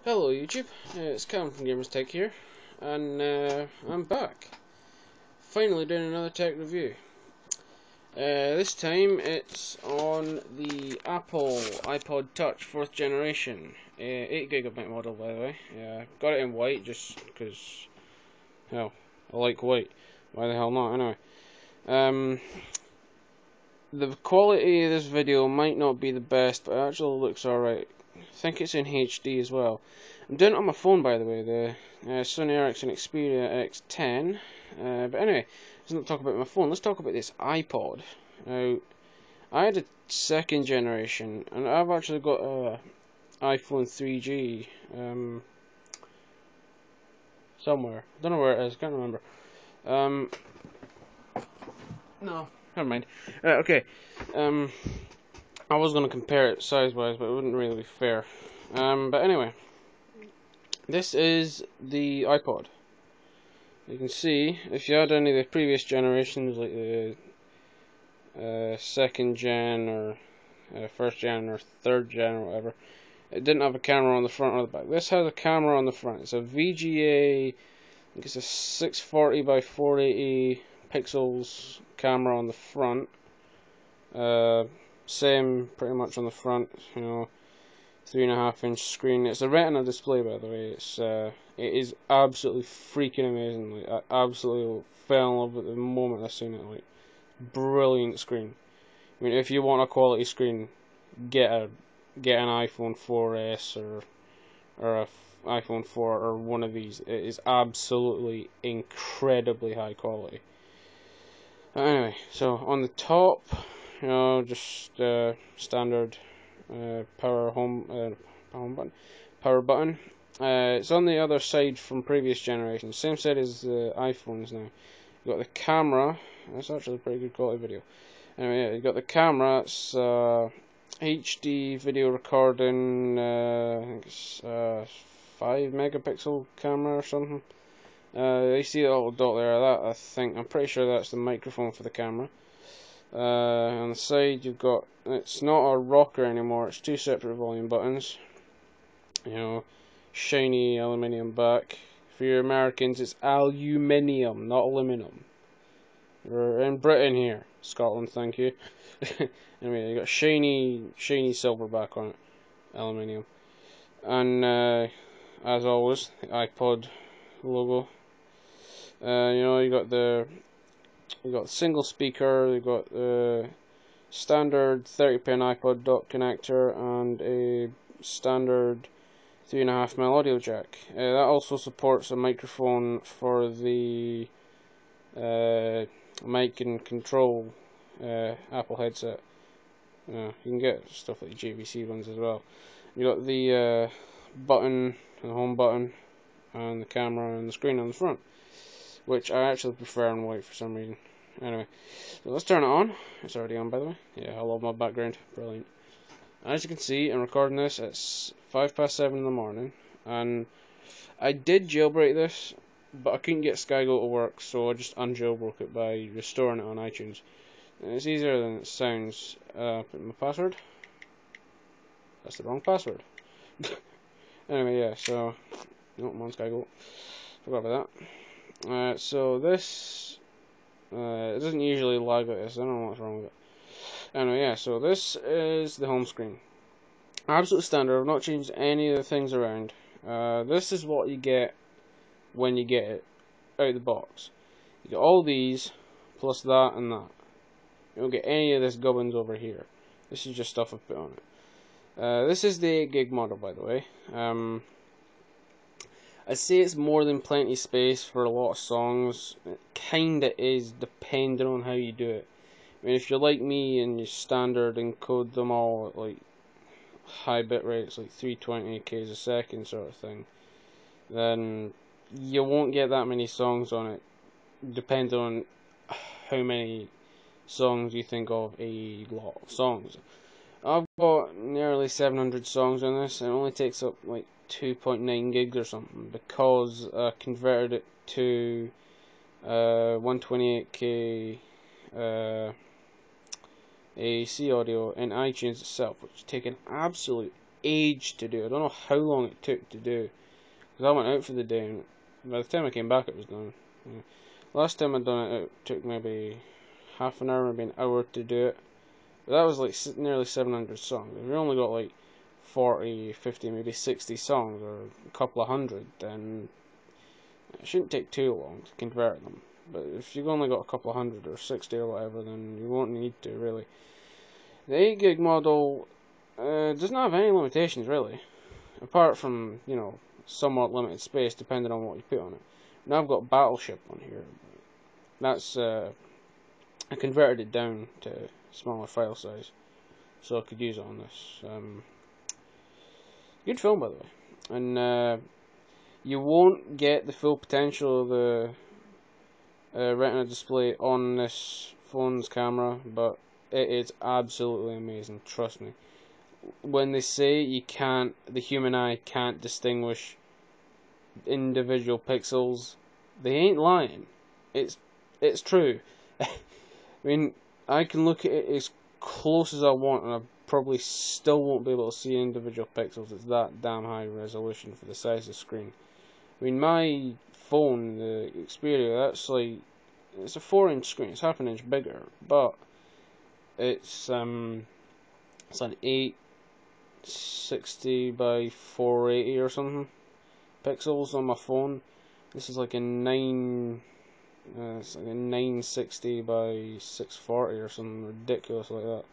Hello YouTube, it's Cam from Gamrztek here, and I'm back. Finally doing another tech review. This time it's on the Apple iPod Touch 4th generation, 8GB model by the way. Got it in white just because, hell, I like white. Why the hell not, anyway. The quality of this video might not be the best, but it actually looks alright. I think it's in HD as well. I'm doing it on my phone, by the way, the Sony Ericsson Xperia X10. But anyway, let's not talk about my phone. Let's talk about this iPod. Now, I had a 2nd generation, and I've actually got a iPhone 3G somewhere. I don't know where it is. Can't remember. No, never mind. Okay. I was going to compare it size-wise, but it wouldn't really be fair. But anyway, this is the iPod. You can see, if you had any of the previous generations, like the 2nd gen or 1st gen or 3rd gen or whatever, it didn't have a camera on the front or the back. This has a camera on the front. It's a VGA, I think it's a 640 by 480 pixels camera on the front. Same pretty much on the front, 3.5-inch screen. It's a Retina display, by the way. It is absolutely freaking amazing. Like, I absolutely fell in love with it the moment I seen it. Like, brilliant screen. I mean, if you want a quality screen, get an iPhone 4S or a iPhone 4 or one of these. It is absolutely incredibly high quality. Anyway, so on the top, just standard power button. It's on the other side from previous generations, same side as the iPhones now. You got the camera. That's actually a pretty good quality video. Anyway, yeah, you got the camera. It's HD video recording. I think it's 5-megapixel camera or something. You see the little dot there. I'm pretty sure that's the microphone for the camera. On the side you've got, it's not a rocker anymore, it's 2 separate volume buttons. Shiny aluminium back. For your Americans, it's aluminium, not aluminum. We're in Britain here, Scotland, thank you. Anyway, you got shiny silver back on it, aluminium. And as always, the iPod logo. You got the single speaker, you got the standard 30-pin iPod dock connector and a standard 3.5mm audio jack. That also supports a microphone for the mic and control Apple headset. You can get stuff like JVC ones as well. You got the button, the home button, and the camera and the screen on the front, which I actually prefer in white for some reason. Anyway, so let's turn it on. It's already on, by the way. Yeah, I love my background. Brilliant. As you can see, I'm recording this. It's 7:05 in the morning, and I did jailbreak this, but I couldn't get SkyGo to work, so I just unjailbroke it by restoring it on iTunes. And it's easier than it sounds. Put in my password. That's the wrong password. Anyway, yeah. So, no, I'm on SkyGo. Forgot about that. So this. It doesn't usually lag like this. I don't know what's wrong with it. Anyway, yeah, so this is the home screen. Absolute standard. I've not changed any of the things around. This is what you get when you get it out of the box. You get all these, plus that and that. You don't get any of this gubbins over here. This is just stuff I've put on it. This is the 8GB model, by the way. I'd say it's more than plenty space for a lot of songs. It kinda is, depending on how you do it. I mean, if you're like me and you standard encode them all at like high bit rates, like 320 k's a second sort of thing, then you won't get that many songs on it, depending on how many songs you think of a lot of songs. I've got nearly 700 songs on this, and it only takes up like 2.9 gigs or something, because I converted it to 128K AC audio in iTunes itself, which is taking absolute age to do. I don't know how long it took to do, because I went out for the day, and by the time I came back it was done. Yeah. Last time I'd done it, it took maybe half an hour, maybe an hour to do it. But that was like nearly 700 songs. If you only got like 40, 50, maybe 60 songs, or a couple of hundred, then it shouldn't take too long to convert them. But if you've only got a couple of hundred or 60 or whatever, then you won't need to, really. The 8 gig model doesn't have any limitations, really. Apart from, you know, somewhat limited space depending on what you put on it. Now I've got Battleship on here. That's, I converted it down to smaller file size, so I could use it on this. Good film, by the way. And you won't get the full potential of the Retina display on this phone's camera, but it is absolutely amazing, trust me. When they say the human eye can't distinguish individual pixels, they ain't lying. It's true. I mean, I can look at it as close as I want, and I probably still won't be able to see individual pixels. It's that damn high resolution for the size of the screen. I mean, my phone, the Xperia, that's like, it's a 4-inch screen. It's half an inch bigger, but it's an 860 by 480 or something pixels on my phone. This is like a 960 by 640 or something ridiculous like that.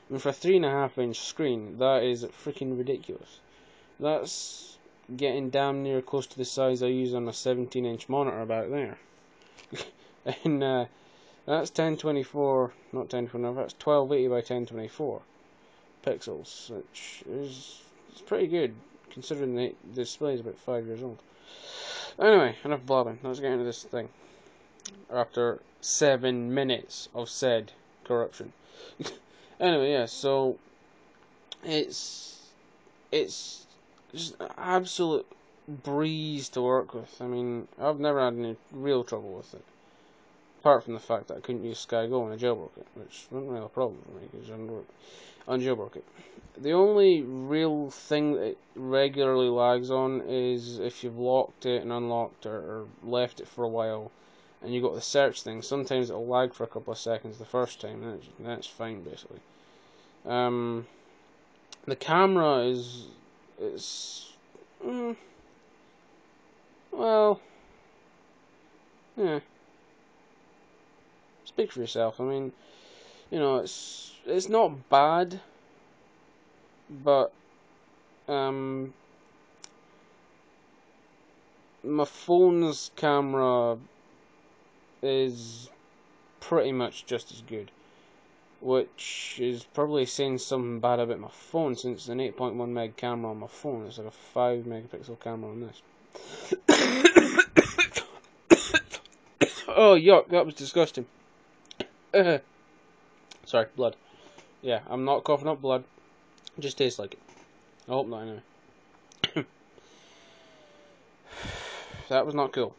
I mean, for a 3.5-inch screen, that is freaking ridiculous. That's getting damn near close to the size I use on a 17-inch monitor about there. And that's 1024, not 1024, that's 1280 by 1024 pixels, which is pretty good considering the display is about 5 years old. Anyway, enough blabbing. Let's get into this thing. After 7 minutes of said corruption. Anyway, yeah. So it's just an absolute breeze to work with. I mean, I've never had any real trouble with it, apart from the fact that I couldn't use SkyGo when I jailbroke it, which wasn't really a problem for me because I unjailbroke it. The only real thing that it regularly lags on is if you've locked it and unlocked it, or left it for a while, and you got the search thing. Sometimes it'll lag for a couple of seconds the first time, and that's fine basically. The camera well, yeah. Speak for yourself. I mean, you know, it's not bad, but my phone's camera is pretty much just as good, which is probably saying something bad about my phone, since it's an 8.1 meg camera on my phone. It's like a 5 megapixel camera on this. Oh, yuck, that was disgusting. Sorry, blood. Yeah, I'm not coughing up blood. It just tastes like it. I hope not, anyway. That was not cool.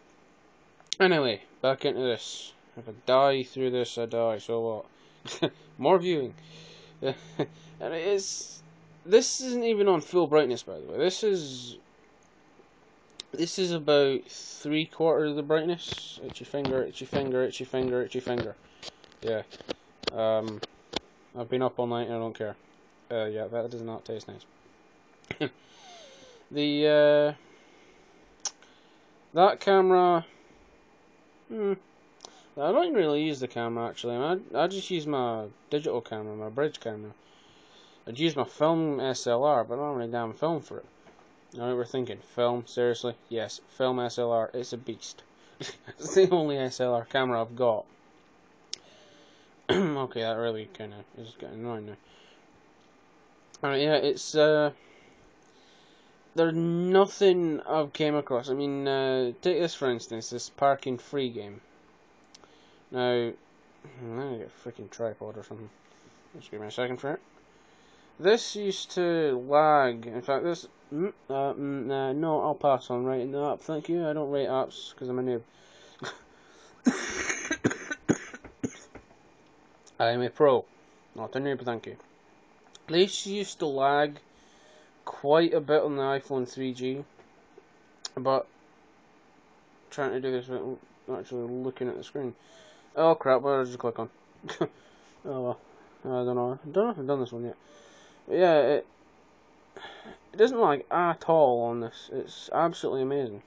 Anyway, back into this. If I die through this, I die, so what? More viewing. And this isn't even on full brightness, by the way. This is about 3/4 of the brightness. Itchy finger, itchy finger, itchy finger, itchy finger. Yeah. I've been up all night and I don't care. Yeah, that does not taste nice. That camera, I don't really use the camera actually. I just use my digital camera, my bridge camera. I'd use my film SLR, but I don't really damn film for it. Alright, we're thinking, film? Seriously? Yes, film SLR, it's a beast. It's the only SLR camera I've got. Okay, that really kind of is getting annoying now. Alright, yeah, it's, there's nothing I've came across. I mean, take this for instance, this parking free game. Now, I need to get a freaking tripod or something. Just give me a second for it. This used to lag. In fact, this. No, I'll pass on writing the app. Thank you. I don't rate apps because I'm a noob. I am a pro, not a noob. Thank you. This used to lag quite a bit on the iPhone 3G, but trying to do this without actually looking at the screen. Oh crap, where did I just click on? Oh well, I don't know if I've done this one yet. But yeah, it doesn't lag at all on this. It's absolutely amazing.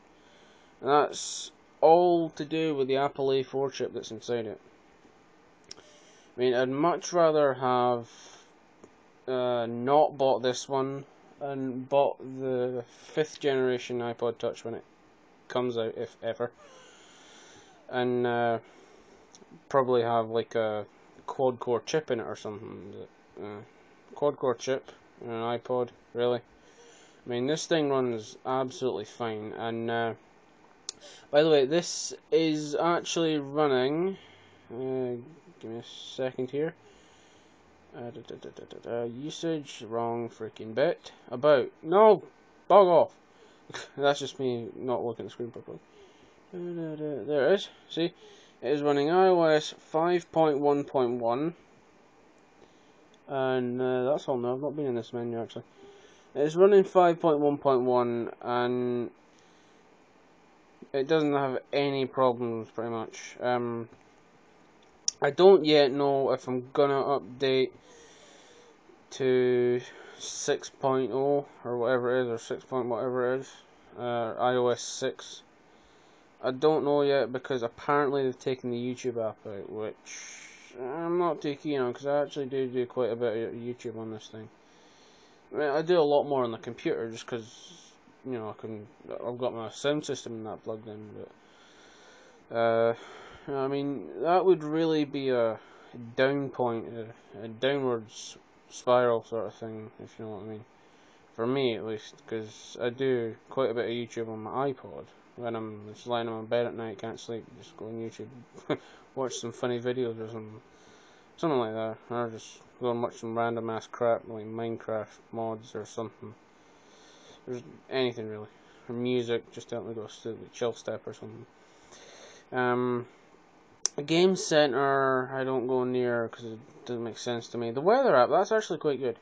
And that's all to do with the Apple A4 chip that's inside it. I mean, I'd much rather have not bought this one and bought the 5th generation iPod Touch when it comes out, if ever. And probably have like a quad-core chip in it or something. Quad-core chip in an iPod, really? I mean, this thing runs absolutely fine. And by the way, this is actually running. Give me a second here. Usage, wrong freaking bit. No, bug off. That's just me not looking at the screen properly. There it is. See, it is running iOS 5.1.1, and that's all. No, I've not been in this menu actually. It's running 5.1.1, and it doesn't have any problems pretty much. I don't yet know if I'm gonna update to 6.0 or whatever it is, or 6. Whatever it is, iOS 6. I don't know yet because apparently they've taken the YouTube app out, which I'm not too keen on because I actually do quite a bit of YouTube on this thing. I mean, I do a lot more on the computer just because, you know, I've got my sound system and that plugged in, but I mean, that would really be a down point, a downwards spiral sort of thing, if you know what I mean. For me, at least, because I do quite a bit of YouTube on my iPod. When I'm just lying on my bed at night, can't sleep, just go on YouTube, watch some funny videos or something like that, or just go and watch some random ass crap like Minecraft mods or something. There's anything really, or music, just to help me go to chill step or something. A game center I don't go near because it doesn't make sense to me. The weather app, that's actually quite good.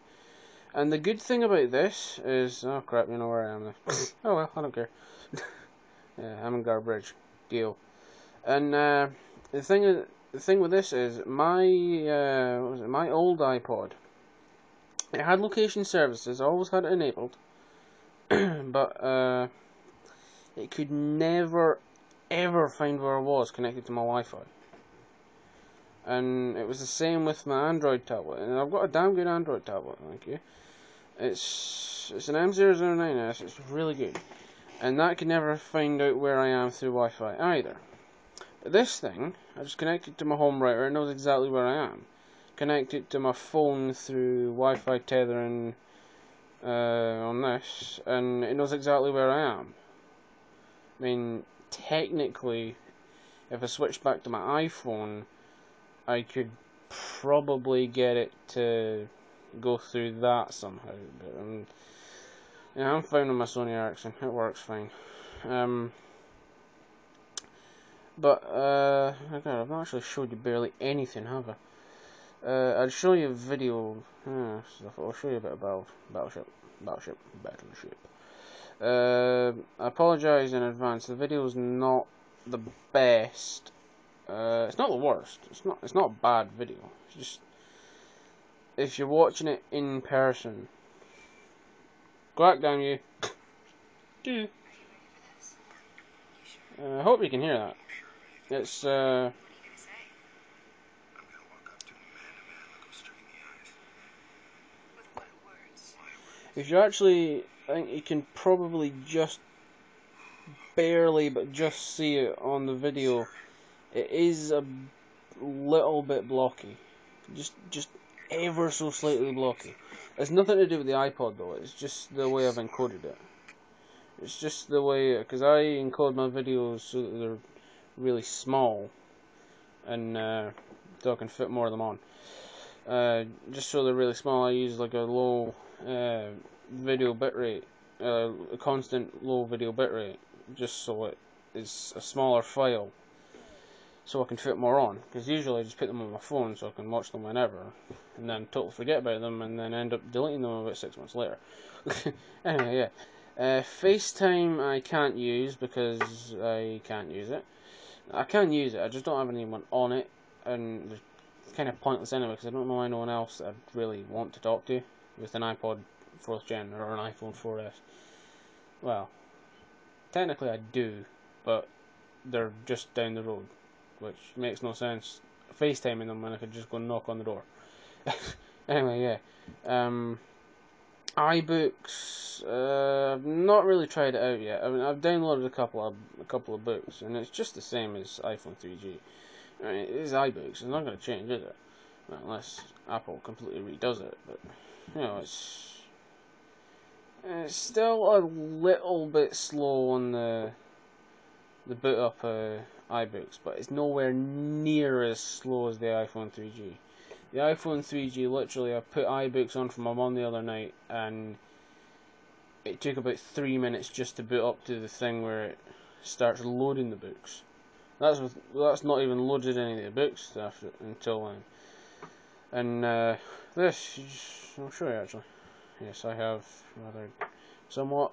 And the good thing about this is, oh crap, you know where I am now. Oh well, I don't care. Yeah, I'm in Garbridge. Deal. And the thing with this is my my old iPod. It had location services. I always had it enabled, but it could never ever find where I was connected to my Wi-Fi. And it was the same with my Android tablet. And I've got a damn good Android tablet, thank you. It's an M009S. It's really good. And that can never find out where I am through Wi-Fi either. But this thing, I just connect it to my home router, it knows exactly where I am. Connect it to my phone through Wi-Fi tethering on this, and it knows exactly where I am. I mean, technically, if I switch back to my iPhone, I could probably get it to go through that somehow. But yeah, I'm fine with my Sony Ericsson. It works fine. But God, I've not actually showed you barely anything, have I? I'll show you a video. I'll show you a bit about Battleship. I apologise in advance. The video's not the best. It's not the worst. It's not a bad video. It's just if you're watching it in person, go back down you. I hope you can hear that. It's if you actually, I think you can probably just barely, but just see it on the video. It is a little bit blocky, just ever so slightly blocky. It's nothing to do with the iPod though. It's just the way I've encoded it. It's just the way, because I encode my videos so that they're really small, and so I can fit more of them on. Just so they're really small, I use like a low video bitrate, a constant low video bitrate, just so it is a smaller file. so I can fit more on, because usually I just put them on my phone so I can watch them whenever, and then totally forget about them, and then end up deleting them about 6 months later. Anyway, yeah. FaceTime I can't use because I can't use it. I can use it, I just don't have anyone on it, and it's kind of pointless anyway, because I don't know anyone else that I'd really want to talk to with an iPod 4th gen or an iPhone 4S. Well, technically I do, but they're just down the road, which makes no sense FaceTiming them when I could just go knock on the door. Anyway, yeah. iBooks, I've not really tried it out yet. I mean, I've downloaded a couple of books, and it's just the same as iPhone 3G. I mean, it is iBooks. It's not going to change, is it? Well, unless Apple completely redoes it. But you know, it's still a little bit slow on the boot up iBooks, but it's nowhere near as slow as the iPhone 3G. The iPhone 3G, literally, I put iBooks on for my mum the other night, and it took about 3 minutes just to boot up to the thing where it starts loading the books. That's not even loaded any of the books until then. And this, I'll show you actually. Yes, I have rather somewhat,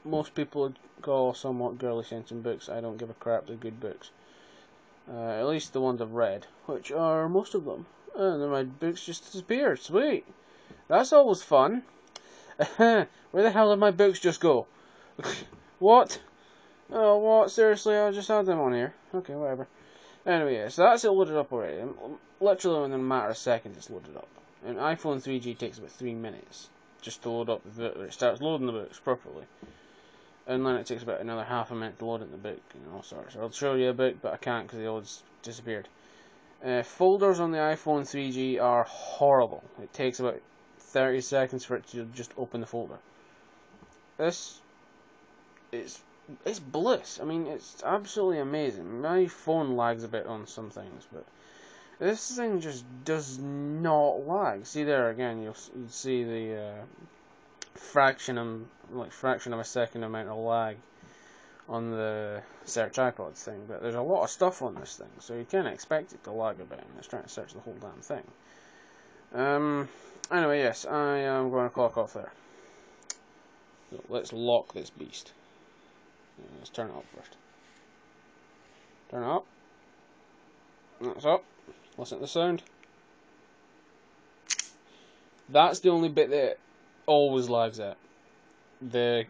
most people would call somewhat girly scented books. I don't give a crap, they're good books. At least the ones I've read, which are most of them. And then my books just disappeared. Sweet. That's always fun. Where the hell did my books just go? What? Oh, what? Seriously, I just had them on here. Okay, whatever. Anyway, yeah, so that's it loaded up already. Literally within a matter of seconds it's loaded up. An iPhone 3G takes about 3 minutes just to load up the book, where it starts loading the books properly. And then it takes about another half a minute to load in the book, and all sorts. I'll show you a book, but I can't because the old's disappeared. Folders on the iPhone 3G are horrible. It takes about 30 seconds for it to just open the folder. This it's bliss. I mean, it's absolutely amazing. My phone lags a bit on some things, but this thing just does not lag. See there again, you'll see the fraction of a second amount of lag on the search iPod thing, but there's a lot of stuff on this thing, so you can't expect it to lag a bit, and it's trying to search the whole damn thing. Anyway, yes, I am going to clock off there. So let's lock this beast. Let's turn it up first. Turn it up. That's up. Listen to the sound. That's the only bit that always lags at. The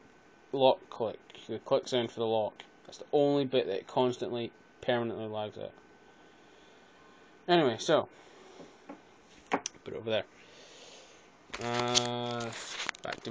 lock click. The click sound for the lock. That's the only bit that constantly, permanently lags at. Anyway, so put it over there. Back to